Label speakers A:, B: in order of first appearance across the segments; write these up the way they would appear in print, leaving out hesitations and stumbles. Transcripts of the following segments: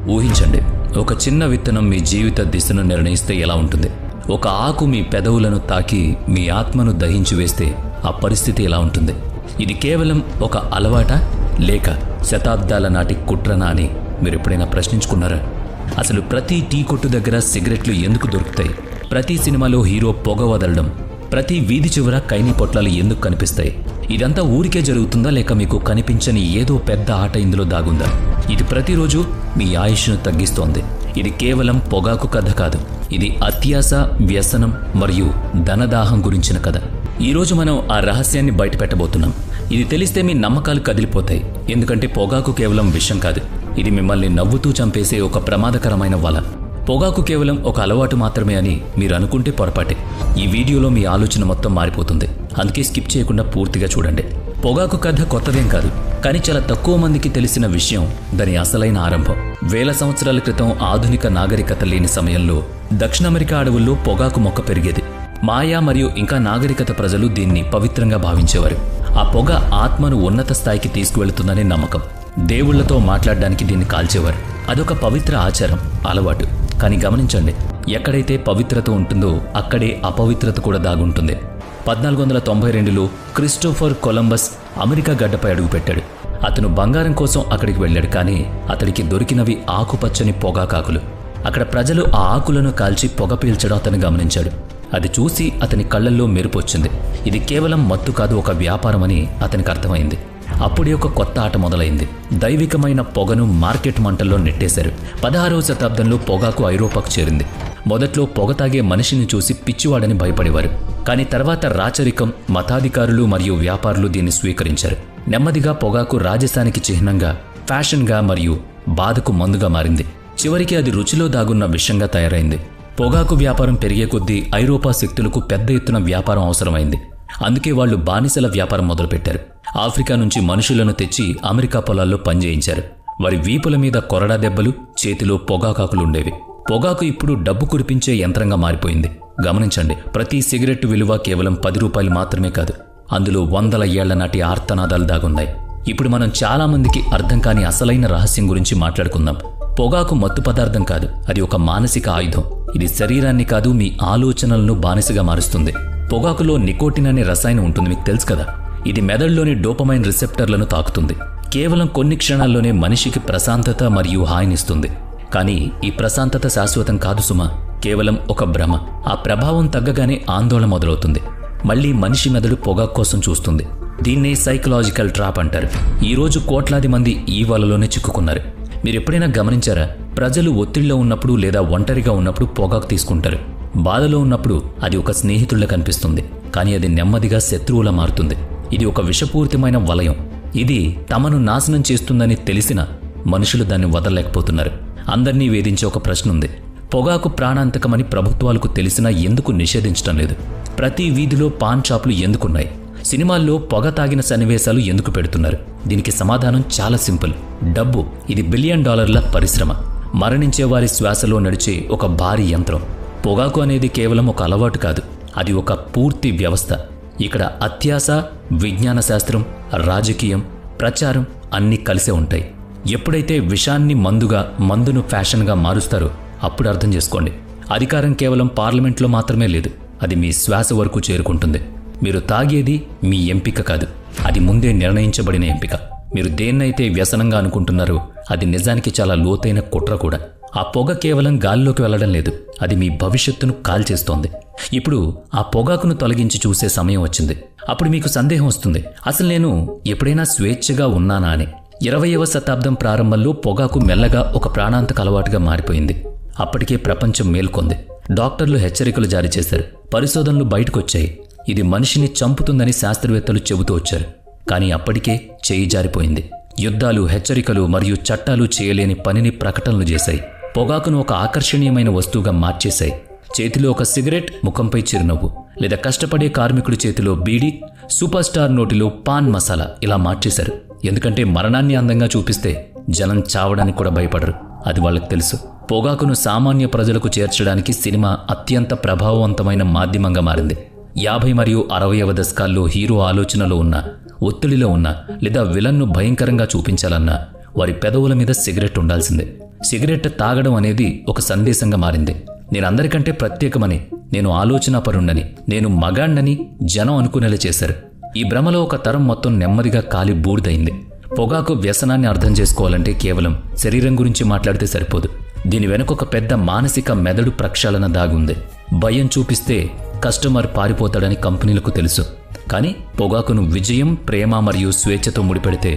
A: ఊహించండి, ఒక చిన్న విత్తనం మీ జీవిత దిశను నిర్ణయిస్తే ఎలా ఉంటుంది? ఒక ఆకు మీ పెదవులను తాకి మీ ఆత్మను దహించి వేస్తే ఆ పరిస్థితి ఎలా ఉంటుంది? ఇది కేవలం ఒక అలవాటా లేక శతాబ్దాల నాటి కుట్రనా అని మీరు ఎప్పుడైనా ప్రశ్నించుకున్నారా? అసలు ప్రతి టీ కొట్టు దగ్గర సిగరెట్లు ఎందుకు దొరుకుతాయి? ప్రతి సినిమాలో హీరో పొగ వదలడం, ప్రతి వీధి చివర కైనీ పొట్లాలు ఎందుకు కనిపిస్తాయి? ఇదంతా ఊరికే జరుగుతుందా లేక మీకు కనిపించని ఏదో పెద్ద ఆట ఇందులో దాగుందా? ఇది ప్రతిరోజు మీ ఆయుష్ను తగ్గిస్తోంది. ఇది కేవలం పొగాకు కథ కాదు. ఇది అత్యాశ, వ్యసనం మరియు ధనదాహం గురించిన కథ. ఈరోజు మనం ఆ రహస్యాన్ని బయట పెట్టబోతున్నాం. ఇది తెలిస్తే మీ నమ్మకాలు కదిలిపోతాయి. ఎందుకంటే పొగాకు కేవలం విషం కాదు, ఇది మిమ్మల్ని నవ్వుతూ చంపేసే ఒక ప్రమాదకరమైన వల. పొగాకు కేవలం ఒక అలవాటు మాత్రమే అని మీరు అనుకుంటే పొరపాటే. ఈ వీడియోలో మీ ఆలోచన మొత్తం మారిపోతుంది. అందుకే స్కిప్ చేయకుండా పూర్తిగా చూడండి. పొగాకు కథ కొత్తదేం కాదు, కానీ చాలా తక్కువ మందికి తెలిసిన విషయం దాని అసలైన ఆరంభం. వేల సంవత్సరాల క్రితం ఆధునిక నాగరికత లేని సమయంలో దక్షిణ అమెరికా అడవుల్లో పొగాకు మొక్క పెరిగేది. మాయా మరియు ఇంకా నాగరికత ప్రజలు దీన్ని పవిత్రంగా భావించేవారు. ఆ పొగ ఆత్మను ఉన్నత స్థాయికి తీసుకువెళుతుందనే నమ్మకం. దేవుళ్లతో మాట్లాడడానికి దీన్ని కాల్చేవారు. అదొక పవిత్ర ఆచారం, అలవాటు. కానీ గమనించండి, ఎక్కడైతే పవిత్రత ఉంటుందో అక్కడే అపవిత్రత కూడా దాగుంటుంది. 1492లో క్రిస్టోఫర్ కొలంబస్ అమెరికా గడ్డపై అడుగుపెట్టాడు. అతను బంగారం కోసం అక్కడికి వెళ్ళాడు, కానీ అతడికి దొరికినవి ఆకుపచ్చని పొగాకాకులు. అక్కడ ప్రజలు ఆ ఆకులను కాల్చి పొగ పీల్చడం అతను గమనించాడు. అది చూసి అతని కళ్ళల్లో మెరుపు వచ్చింది. ఇది కేవలం మత్తు కాదు, ఒక వ్యాపారం అని అతనికి అర్థమైంది. అప్పుడే ఒక కొత్త ఆట మొదలైంది. దైవికమైన పొగను మార్కెట్ మంటల్లో నెట్టేశారు. 16వ శతాబ్దంలో పొగాకు ఐరోపాకు చేరింది. మొదట్లో పొగ తాగే మనిషిని చూసి పిచ్చివాడని భయపడేవారు. కానీ తర్వాత రాచరికం, మతాధికారులు మరియు వ్యాపారులు దీన్ని స్వీకరించారు. నెమ్మదిగా పొగాకు రాజసానికి చిహ్నంగా, ఫ్యాషన్గా మరియు బాధకు మందుగా మారింది. చివరికి అది రుచిలో దాగున్న విషంగా తయారైంది. పొగాకు వ్యాపారం పెరిగే కొద్దీ ఐరోపా శక్తులకు పెద్ద ఎత్తున వ్యాపారం అవసరమైంది. అందుకే వాళ్ళు బానిసల వ్యాపారం మొదలుపెట్టారు. ఆఫ్రికా నుంచి మనుషులను తెచ్చి అమెరికా పొలాల్లో పనిచేయించారు. వారి వీపుల మీద కొరడా దెబ్బలు, చేతిలో పొగాకాకులు ఉండేవి. పొగాకు ఇప్పుడు డబ్బు కురిపించే యంత్రంగా మారిపోయింది. గమనించండి, ప్రతి సిగరెట్ విలువ కేవలం 10 రూపాయలు మాత్రమే కాదు, అందులో 100 ఏళ్ల నాటి ఆర్తనాదాలు దాగున్నాయి. ఇప్పుడు మనం చాలా మందికి అర్థం కాని అసలైన రహస్యం గురించి మాట్లాడుకుందాం. పొగాకు మత్తు పదార్థం కాదు, అది ఒక మానసిక ఆయుధం. ఇది శరీరాన్ని కాదు, మీ ఆలోచనలను బానిసగా మారుస్తుంది. పొగాకులో నికోటిన్ అనే రసాయనం ఉంటుంది, మీకు తెలుసు కదా. ఇది మెదడులోని డోపమైన్ రిసెప్టర్లను తాకుతుంది. కేవలం కొన్ని క్షణాల్లోనే మనిషికి ప్రశాంతత మరియు హాయినిస్తుంది. కానీ ఈ ప్రశాంతత శాశ్వతం కాదు సుమా, కేవలం ఒక భ్రమ. ఆ ప్రభావం తగ్గగానే ఆందోళన మొదలవుతుంది. మళ్లీ మనిషి మెదడు పొగాకు కోసం చూస్తుంది. దీన్నే సైకలాజికల్ ట్రాప్ అంటారు. ఈరోజు కోట్లాది మంది ఈ వలలోనే చిక్కుకున్నారు. మీరు ఎప్పుడైనా గమనించారా? ప్రజలు ఒత్తిడిలో ఉన్నప్పుడు లేదా ఒంటరిగా ఉన్నప్పుడు పొగాకు తీసుకుంటారు. బాధలో ఉన్నప్పుడు అది ఒక స్నేహితుడిలా కనిపిస్తుంది, కానీ అది నెమ్మదిగా శత్రువులా మారుతుంది. ఇది ఒక విషపూరితమైన వలయం. ఇది తమను నాశనం చేస్తుందని తెలిసిన మనుషులు దాన్ని వదలలేకపోతున్నారు. అందర్నీ వేధించే ఒక ప్రశ్న ఉంది. పొగాకు ప్రాణాంతకమని ప్రభుత్వాలకు తెలిసినా ఎందుకు నిషేధించడం లేదు? ప్రతి వీధిలో పాన్ షాపులు ఎందుకున్నాయి? సినిమాల్లో పొగ తాగిన సన్నివేశాలు ఎందుకు పెడుతున్నారు? దీనికి సమాధానం చాలా సింపుల్. డబ్బు. ఇది $1 బిలియన్ పరిశ్రమ. మరణించే వారి శ్వాసలో నడిచే ఒక భారీ యంత్రం. పొగాకు అనేది కేవలం ఒక అలవాటు కాదు, అది ఒక పూర్తి వ్యవస్థ. ఇక్కడ అత్యాశ, విజ్ఞాన శాస్త్రం, రాజకీయం, ప్రచారం అన్నీ కలిసే ఉంటాయి. ఎప్పుడైతే విషాన్ని మందుగా, మందును ఫ్యాషన్గా మారుస్తారో అప్పుడు అర్థం చేసుకోండి, అధికారం కేవలం పార్లమెంట్లో మాత్రమే లేదు, అది మీ శ్వాస వరకు చేరుకుంటుంది. మీరు తాగేది మీ ఎంపిక కాదు, అది ముందే నిర్ణయించబడిన ఎంపిక. మీరు దేన్నైతే వ్యసనంగా అనుకుంటున్నారో అది నిజానికి చాలా లోతైన కుట్ర కూడా. ఆ పొగ కేవలం గాల్లోకి వెళ్లడం లేదు, అది మీ భవిష్యత్తును కాల్చేస్తోంది. ఇప్పుడు ఆ పొగాకును తొలగించి చూసే సమయం వచ్చింది. అప్పుడు మీకు సందేహం వస్తుంది, అసలు నేను ఎప్పుడైనా స్వేచ్ఛగా ఉన్నానా అని. 20వ శతాబ్దం ప్రారంభంలో పొగాకు మెల్లగా ఒక ప్రాణాంతక అలవాటుగా మారిపోయింది. అప్పటికే ప్రపంచం మేల్కొంది. డాక్టర్లు హెచ్చరికలు జారీ చేశారు, పరిశోధనలు బయటకొచ్చాయి. ఇది మనిషిని చంపుతుందని శాస్త్రవేత్తలు చెబుతూ వచ్చారు. కానీ అప్పటికే చేయి జారిపోయింది. యుద్ధాలు, హెచ్చరికలు మరియు చట్టాలు చేయలేని పనిని ప్రకటనలు చేశాయి. పొగాకును ఒక ఆకర్షణీయమైన వస్తువుగా మార్చేశాయి. చేతిలో ఒక సిగరెట్, ముఖంపై చిరునవ్వు, లేదా కష్టపడే కార్మికుడి చేతిలో బీడీ, సూపర్ స్టార్ నోటిలో పాన్ మసాలా ఇలా మార్చేశారు. ఎందుకంటే మరణాన్ని అందంగా చూపిస్తే జనం చావడానికి కూడా భయపడరు, అది వాళ్ళకి తెలుసు. పొగాకును సామాన్య ప్రజలకు చేర్చడానికి సినిమా అత్యంత ప్రభావవంతమైన మాధ్యమంగా మారింది. 50 మరియు 60వ దశకాల్లో హీరో ఆలోచనలో ఉన్న, ఒత్తిడిలో ఉన్న లేదా విలన్ను భయంకరంగా చూపించాలన్నా వారి పెదవుల మీద సిగరెట్ ఉండాల్సిందే. సిగరెట్ తాగడం అనేది ఒక సందేశంగా మారింది. నేను అందరికంటే ప్రత్యేకమని, నేను ఆలోచనాపరుణ్ణని, నేను మగాణ్ణని జనం అనుకునేలా చేశారు. ఈ భ్రమలో ఒక తరం మొత్తం నెమ్మదిగా కాలి బూడిదైంది. పొగాకు వ్యసనాన్ని అర్థం చేసుకోవాలంటే కేవలం శరీరం గురించి మాట్లాడితే సరిపోదు. దీని వెనుక ఒక పెద్ద మానసిక మెదడు ప్రక్షాళన దాగుంది. భయం చూపిస్తే కస్టమర్ పారిపోతాడని కంపెనీలకు తెలుసు. కానీ పొగాకును విజయం, ప్రేమ మరియు స్వేచ్ఛతో ముడిపెడితే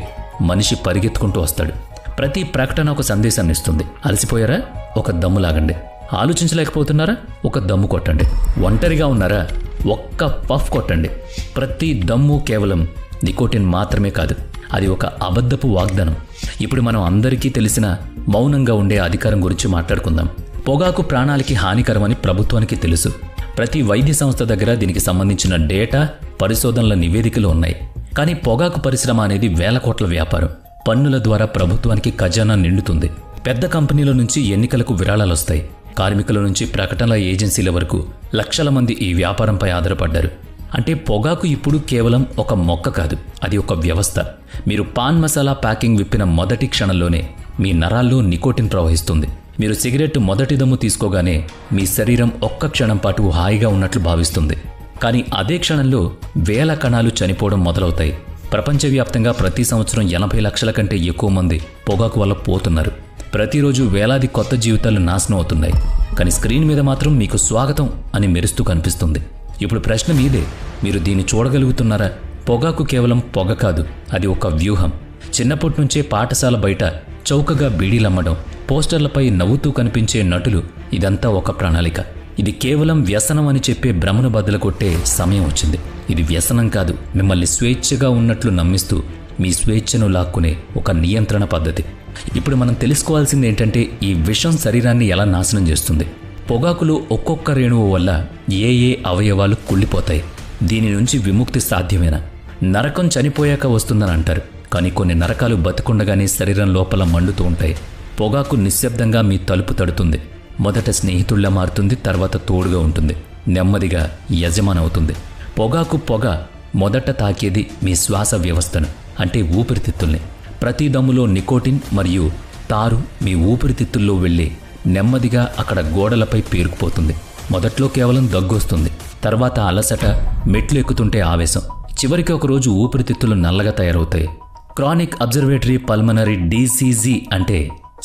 A: మనిషి పరిగెత్తుకుంటూ వస్తాడు. ప్రతి ప్రకటన ఒక సందేశాన్ని ఇస్తుంది. అలసిపోయారా? ఒక దమ్ము లాగండి. ఆలోచించలేకపోతున్నారా? ఒక దమ్ము కొట్టండి. ఒంటరిగా ఉన్నారా? ఒక్క పఫ్ కొట్టండి. ప్రతి దమ్ము కేవలం నికోటిన్ మాత్రమే కాదు, అది ఒక అబద్ధపు వాగ్దానం. ఇప్పుడు మనం అందరికీ తెలిసిన మౌనంగా ఉండే అధికారం గురించి మాట్లాడుకుందాం. పొగాకు ప్రాణాలకి హానికరమని ప్రభుత్వానికి తెలుసు. ప్రతి వైద్య సంస్థ దగ్గర దీనికి సంబంధించిన డేటా, పరిశోధనల నివేదికలు ఉన్నాయి. కానీ పొగాకు పరిశ్రమ అనేది వేల కోట్ల వ్యాపారం. పన్నుల ద్వారా ప్రభుత్వానికి ఖజానా నిండుతుంది. పెద్ద కంపెనీల నుంచి ఎన్నికలకు విరాళాలు వస్తాయి. కార్మికుల నుంచి ప్రకటనల ఏజెన్సీల వరకు లక్షల మంది ఈ వ్యాపారంపై ఆధారపడ్డారు. అంటే పొగాకు ఇప్పుడు కేవలం ఒక మొక్క కాదు, అది ఒక వ్యవస్థ. మీరు పాన్ మసాలా ప్యాకింగ్ విప్పిన మొదటి క్షణంలోనే మీ నరాల్లో నికోటిన్ ప్రవహిస్తుంది. మీరు సిగరెట్ మొదటి దమ్ము తీసుకోగానే మీ శరీరం ఒక్క క్షణం పాటు హాయిగా ఉన్నట్లు భావిస్తుంది. కానీ అదే క్షణంలో వేల కణాలు చనిపోవడం మొదలవుతాయి. ప్రపంచవ్యాప్తంగా ప్రతి సంవత్సరం 80 లక్షల కంటే ఎక్కువ మంది పొగాకు వల్ల పోతున్నారు. ప్రతిరోజు వేలాది కొత్త జీవితాలు నాశనం అవుతున్నాయి. కానీ స్క్రీన్ మీద మాత్రం మీకు స్వాగతం అని మెరుస్తూ కనిపిస్తుంది. ఇప్పుడు ప్రశ్న మీదే, మీరు దీన్ని చూడగలుగుతున్నారా? పొగాకు కేవలం పొగ కాదు, అది ఒక వ్యూహం. చిన్నప్పటి నుంచే పాఠశాల బయట చౌకగా బీడీలమ్మడం, పోస్టర్లపై నవ్వుతూ కనిపించే నటులు, ఇదంతా ఒక ప్రణాళిక. ఇది కేవలం వ్యసనం అని చెప్పే భ్రమను బద్దలు కొట్టే సమయం వచ్చింది. ఇది వ్యసనం కాదు, మిమ్మల్ని స్వేచ్ఛగా ఉన్నట్లు నమ్మిస్తూ మీ స్వేచ్ఛను లాక్కునే ఒక నియంత్రణ పద్ధతి. ఇప్పుడు మనం తెలుసుకోవాల్సింది ఏంటంటే, ఈ విషం శరీరాన్ని ఎలా నాశనం చేస్తుంది. పొగాకులో ఒక్కొక్క రేణువు వల్ల ఏ అవయవాలు కుళ్ళిపోతాయి. దీని నుంచి విముక్తి సాధ్యమేనా? నరకం చనిపోయాక వస్తుందని అంటారు, కానీ కొన్ని నరకాలు బతికుండగానే శరీరం లోపల మండుతూ ఉంటాయి. పొగాకు నిశ్శబ్దంగా మీ తలుపు తడుతుంది. మొదట స్నేహితుల్లా మారుతుంది, తర్వాత తోడుగా ఉంటుంది, నెమ్మదిగా యజమానవుతుంది. పొగాకు పొగ మొదట తాకేది మీ శ్వాస వ్యవస్థను, అంటే ఊపిరితిత్తుల్ని. ప్రతి దమ్ములో నికోటిన్ మరియు తారు మీ ఊపిరితిత్తుల్లో వెళ్ళి నెమ్మదిగా అక్కడ గోడలపై పేరుకుపోతుంది. మొదట్లో కేవలం దగ్గొస్తుంది, తర్వాత అలసట, మెట్లు ఎక్కుతుంటే ఆవేశం, చివరికి ఒకరోజు ఊపిరితిత్తులు నల్లగా తయారవుతాయి. క్రానిక్ అబ్జర్వేటరీ పల్మనరీ డిసీజీ అంటే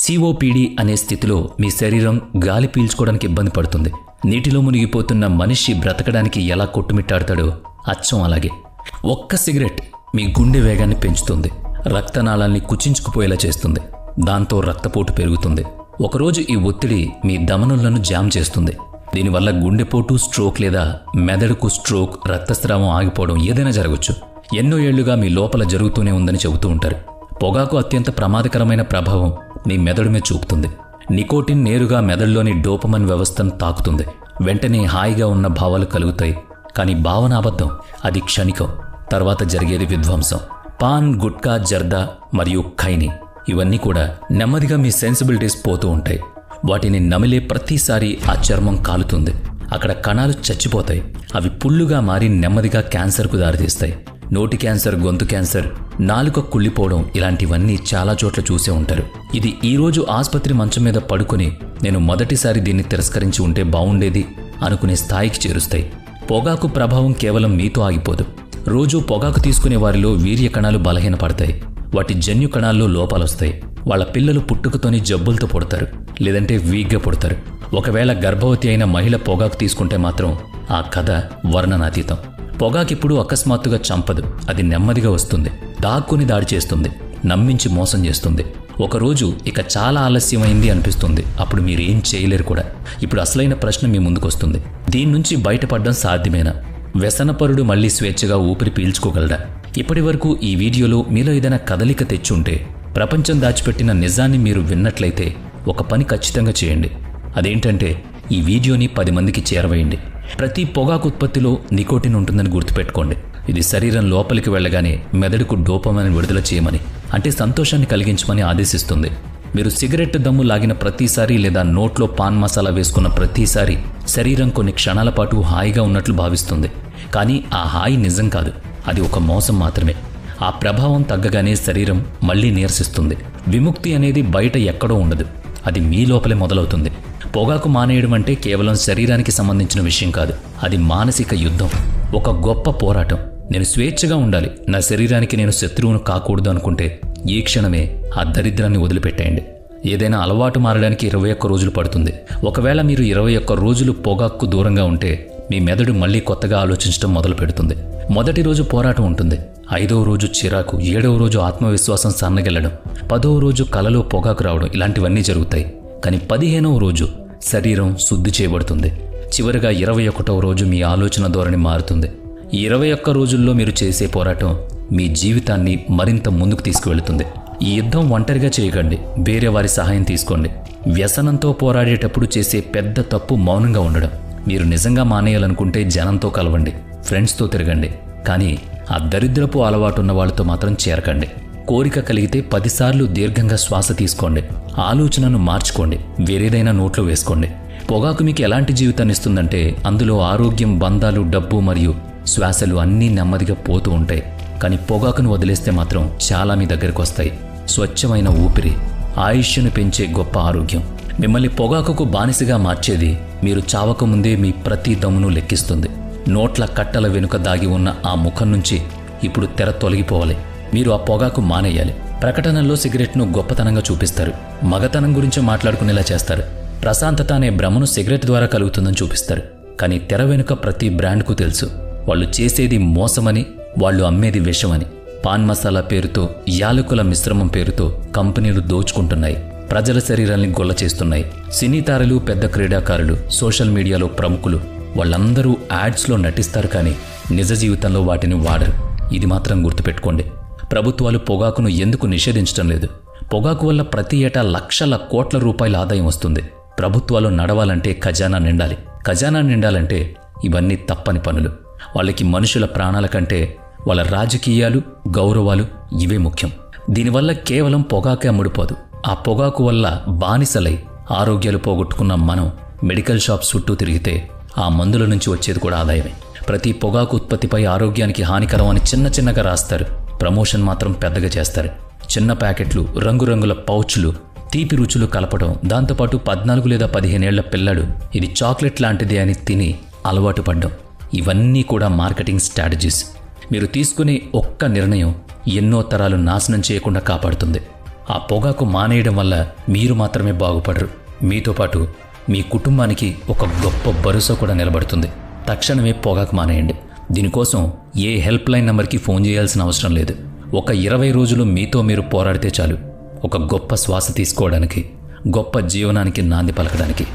A: సిఓపిడి అనే స్థితిలో మీ శరీరం గాలి పీల్చుకోవడానికి ఇబ్బంది పడుతుంది. నీటిలో మునిగిపోతున్న మనిషి బ్రతకడానికి ఎలా కొట్టుమిట్టాడతాడో అచ్చం అలాగే. ఒక్క సిగరెట్ మీ గుండె వేగాన్ని పెంచుతుంది, రక్తనాళాల్ని కుచించుకుపోయేలా చేస్తుంది, దాంతో రక్తపోటు పెరుగుతుంది. ఒకరోజు ఈ ఒత్తిడి మీ ధమనులను జామ్ చేస్తుంది. దీనివల్ల గుండెపోటు, స్ట్రోక్ లేదా మెదడుకు స్ట్రోక్, రక్తస్రావం ఆగిపోవడం ఏదైనా జరగవచ్చు. ఎన్నో ఏళ్లుగా మీ లోపల జరుగుతూనే ఉందని చెబుతూ ఉంటారు. పొగాకు అత్యంత ప్రమాదకరమైన ప్రభావం మీ మెదడు మీద చూపుతుంది. నికోటిన్ నేరుగా మెదడులోని డోపమైన్ వ్యవస్థను తాకుతుంది. వెంటనే హాయిగా ఉన్న భావాలు కలుగుతాయి. కానీ భావన అబద్ధం, అది క్షణికం. తర్వాత జరిగేది విధ్వంసం. పాన్, గుట్కా, జర్దా మరియు ఖైనీ ఇవన్నీ కూడా నెమ్మదిగా మీ సెన్సిబిలిటీస్ పోతూ ఉంటాయి. వాటిని నమిలే ప్రతిసారి ఆ చర్మం కాలుతుంది. అక్కడ కణాలు చచ్చిపోతాయి. అవి పుళ్ళుగా మారి నెమ్మదిగా క్యాన్సర్కు దారితీస్తాయి. నోటి క్యాన్సర్, గొంతు క్యాన్సర్, నాలుక కుళ్ళిపోవడం, ఇలాంటివన్నీ చాలా చోట్ల చూసే ఉంటారు. ఇది ఈరోజు ఆసుపత్రి మంచం మీద పడుకుని నేను మొదటిసారి దీన్ని తిరస్కరించి ఉంటే బావుండేది అనుకునే స్థాయికి చేరుస్తాయి. పొగాకు ప్రభావం కేవలం మీతో ఆగిపోదు. రోజు పొగాకు తీసుకునే వారిలో వీర్య కణాలు బలహీనపడతాయి. వాటి జన్యు కణాల్లో లోపాలొస్తాయి. వాళ్ళ పిల్లలు పుట్టుకతోని జబ్బులతో పుడతారు, లేదంటే వీక్గా పుడతారు. ఒకవేళ గర్భవతి అయిన మహిళ పొగాకు తీసుకుంటే మాత్రం ఆ కథ వర్ణనాతీతం. పొగాకిప్పుడు అకస్మాత్తుగా చంపదు, అది నెమ్మదిగా వస్తుంది, దాక్కుని దాడి చేస్తుంది, నమ్మించి మోసం చేస్తుంది. ఒకరోజు ఇక చాలా ఆలస్యమైంది అనిపిస్తుంది. అప్పుడు మీరేం చేయలేరు కూడా. ఇప్పుడు అసలైన ప్రశ్న మీ ముందుకొస్తుంది, దీని నుంచి బయటపడడం సాధ్యమేనా? వ్యసనపరుడు మళ్లీ స్వేచ్ఛగా ఊపిరి పీల్చుకోగలడా? ఇప్పటి వరకు ఈ వీడియోలో మీలో ఏదైనా కదలిక తెచ్చుంటే, ప్రపంచం దాచిపెట్టిన నిజాన్ని మీరు విన్నట్లయితే ఒక పని ఖచ్చితంగా చేయండి. అదేంటంటే ఈ వీడియోని 10 మందికి చేరవేయండి. ప్రతి పొగాకు ఉత్పత్తిలో నికోటిన్ ఉంటుందని గుర్తుపెట్టుకోండి. ఇది శరీరం లోపలికి వెళ్ళగానే మెదడుకు డోపమైన్ విడుదల చేయమని, అంటే సంతోషాన్ని కలిగించమని ఆదేశిస్తుంది. మీరు సిగరెట్ దమ్ము లాగిన ప్రతిసారి లేదా నోట్లో పాన్ మసాలా వేసుకున్న ప్రతిసారి శరీరం కొన్ని క్షణాల పాటు హాయిగా ఉన్నట్లు భావిస్తుంది. కానీ ఆ హాయి నిజం కాదు, అది ఒక మోసం మాత్రమే. ఆ ప్రభావం తగ్గగానే శరీరం మళ్లీ నీరసిస్తుంది. విముక్తి అనేది బయట ఎక్కడో ఉండదు, అది మీ లోపలే మొదలవుతుంది. పొగాకు మానేయడం అంటే కేవలం శరీరానికి సంబంధించిన విషయం కాదు, అది మానసిక యుద్ధం, ఒక గొప్ప పోరాటం. నేను స్వేచ్ఛగా ఉండాలి, నా శరీరానికి నేను శత్రువును కాకూడదు అనుకుంటే ఈ క్షణమే ఆ దరిద్రాన్ని వదిలిపెట్టేయండి. ఏదైనా అలవాటు మారడానికి 21 రోజులు పడుతుంది. ఒకవేళ మీరు 21 రోజులు పొగాకు దూరంగా ఉంటే మీ మెదడు మళ్ళీ కొత్తగా ఆలోచించడం మొదలు పెడుతుంది. మొదటి రోజు పోరాటం ఉంటుంది, 5వ రోజు చిరాకు, 7వ రోజు ఆత్మవిశ్వాసం సన్నగిల్లడం, 10వ రోజు కలలో పొగాకు రావడం, ఇలాంటివన్నీ జరుగుతాయి. కానీ 15వ రోజు శరీరం శుద్ధి చేయబడుతుంది. చివరిగా 21వ రోజు మీ ఆలోచన ధోరణి మారుతుంది. ఈ 21 రోజుల్లో మీరు చేసే పోరాటం మీ జీవితాన్ని మరింత ముందుకు తీసుకువెళుతుంది. ఈ యుద్ధం ఒంటరిగా చేయకండి, వేరే వారి సహాయం తీసుకోండి. వ్యసనంతో పోరాడేటప్పుడు చేసే పెద్ద తప్పు మౌనంగా ఉండడం. మీరు నిజంగా మానేయాలనుకుంటే జనంతో కలవండి, ఫ్రెండ్స్తో తిరగండి, కానీ ఆ దరిద్రపు అలవాటు ఉన్న వాళ్ళతో మాత్రం చేరకండి. కోరిక కలిగితే 10 సార్లు దీర్ఘంగా శ్వాస తీసుకోండి, ఆలోచనను మార్చుకోండి, వేరేదైనా నోట్లో వేసుకోండి. పొగాకు మీకు ఎలాంటి జీవితాన్ని ఇస్తుందంటే అందులో ఆరోగ్యం, బంధాలు, డబ్బు మరియు శ్వాసలు అన్నీ నెమ్మదిగా పోతూ ఉంటాయి. కానీ పొగాకును వదిలేస్తే మాత్రం చాలా మీ దగ్గరికి వస్తాయి. స్వచ్ఛమైన ఊపిరి, ఆయుష్ను పెంచే గొప్ప ఆరోగ్యం. మిమ్మల్ని పొగాకుకు బానిసగా మార్చేది మీరు చావకముందే మీ ప్రతి దమ్మును లెక్కిస్తుంది. నోట్ల కట్టల వెనుక దాగి ఉన్న ఆ ముఖం నుంచి ఇప్పుడు తెర తొలగిపోవాలి. మీరు ఆ పొగాకు మానేయాలి. ప్రకటనల్లో సిగరెట్ను గొప్పతనంగా చూపిస్తారు, మగతనం గురించి మాట్లాడుకునేలా చేస్తారు. ప్రశాంతత అనే భ్రమను సిగరెట్ ద్వారా కలుగుతుందని చూపిస్తారు. కానీ తెర వెనుక ప్రతి బ్రాండ్కు తెలుసు వాళ్ళు చేసేది మోసమని, వాళ్ళు అమ్మేది విషమని. పాన్ మసాలా పేరుతో, యాలకుల మిశ్రమం పేరుతో కంపెనీలు దోచుకుంటున్నాయి, ప్రజల శరీరాల్ని గొల్ల చేస్తున్నాయి. సినీ తారలు, పెద్ద క్రీడాకారులు, సోషల్ మీడియాలో ప్రముఖులు వాళ్ళందరూ యాడ్స్లో నటిస్తారు, కానీ నిజ జీవితంలో వాటిని వాడరు. ఇది మాత్రం గుర్తుపెట్టుకోండి. ప్రభుత్వాలు పొగాకును ఎందుకు నిషేధించడం లేదు? పొగాకు వల్ల ప్రతి ఏటా లక్షల కోట్ల రూపాయల ఆదాయం వస్తుంది. ప్రభుత్వాలు నడవాలంటే ఖజానా నిండాలి. ఖజానా నిండాలంటే ఇవన్నీ తప్పని పనులు. వాళ్ళకి మనుషుల ప్రాణాల కంటే వాళ్ళ రాజకీయాలు, గౌరవాలు ఇవే ముఖ్యం. దీనివల్ల కేవలం పొగాకే అమ్ముడుపోదు. ఆ పొగాకు వల్ల బానిసలై ఆరోగ్యాలు పోగొట్టుకున్న మనం మెడికల్ షాప్స్ చుట్టూ తిరిగితే ఆ మందుల నుంచి వచ్చేది కూడా ఆదాయమే. ప్రతి పొగాకు ఉత్పత్తిపై ఆరోగ్యానికి హానికరం అని చిన్నగా రాస్తారు, ప్రమోషన్ మాత్రం పెద్దగా చేస్తారు. చిన్న ప్యాకెట్లు, రంగురంగుల పౌచ్లు, తీపి రుచులు కలపడం, దాంతోపాటు 14 లేదా 15 ఏళ్ల పిల్లడు ఇది చాక్లెట్ లాంటిది అని తిని అలవాటు పడ్డం, ఇవన్నీ కూడా మార్కెటింగ్ స్ట్రాటజీస్. మీరు తీసుకునే ఒక్క నిర్ణయం ఎన్నో తరాలు నాశనం చేయకుండా కాపాడుతుంది. ఆ పొగాకు మానేయడం వల్ల మీరు మాత్రమే బాగుపడరు, మీతో పాటు మీ కుటుంబానికి ఒక గొప్ప భరోసా కూడా నిలబడుతుంది. తక్షణమే పొగాకు మానేయండి. దీనికోసం ఏ హెల్ప్ లైన్ నెంబర్కి ఫోన్ చేయాల్సిన అవసరం లేదు. ఒక 20 రోజులు మీతో మీరు పోరాడితే చాలు, ఒక గొప్ప శ్వాస తీసుకోవడానికి, గొప్ప జీవనానికి నాంది పలకడానికి.